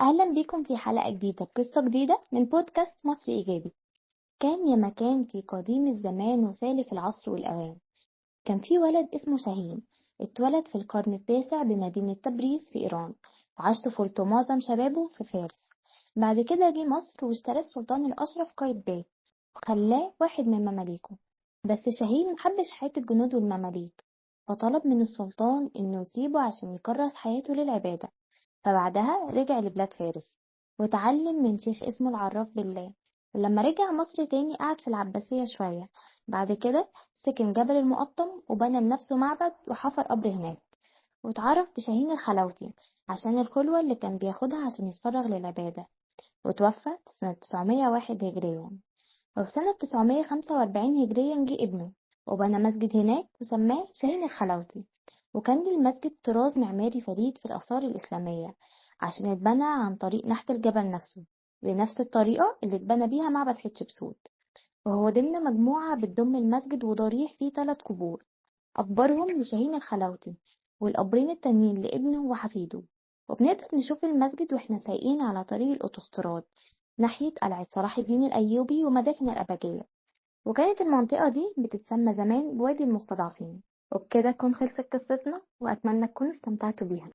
أهلا بيكم في حلقة جديدة بقصة جديدة من بودكاست مصر إيجابي. كان يا مكان في قديم الزمان وسالف العصر والأوان. كان في ولد اسمه شاهين. اتولد في القرن التاسع بمدينة تبريز في إيران، وعاش طفولته معظم شبابه في فارس. بعد كده جه مصر واشترى السلطان الأشرف قايتباي وخلاه واحد من مماليكه. بس شاهين محبش حياة الجنود والمماليك، فطلب من السلطان إنه يسيبه عشان يكرس حياته للعبادة. فبعدها رجع لبلاد فارس واتعلم من شيخ اسمه العراف بالله. ولما رجع مصر تاني قعد في العباسية شوية. بعد كده سكن جبل المقطم وبنى لنفسه معبد وحفر قبر هناك، واتعرف بشاهين الخلاوتي عشان الخلوة اللي كان بياخدها عشان يتفرغ للعبادة. وتوفى سنة 901 هجريا. وفي سنة 945 هجريا جه ابنه وبنى مسجد هناك وسماه شاهين الخلاوتي. وكان للمسجد طراز معماري فريد في الآثار الإسلامية، عشان اتبنى عن طريق نحت الجبل نفسه بنفس الطريقة اللي اتبنى بيها معبد حتشبسوت. وهو ضمن مجموعة بتضم المسجد وضريح فيه 3 قبور، أكبرهم لشاهين الخلاوتي والقبرين التانيين لابنه وحفيده. وبنقدر نشوف المسجد واحنا سايقين على طريق الأوتوستراد ناحية قلعة صلاح الدين الأيوبي ومدافن الأباجية. وكانت المنطقة دي بتتسمى زمان بوادي المستضعفين. وبكده تكون خلصت قصتنا، وأتمنى تكونوا استمتعتوا بيها.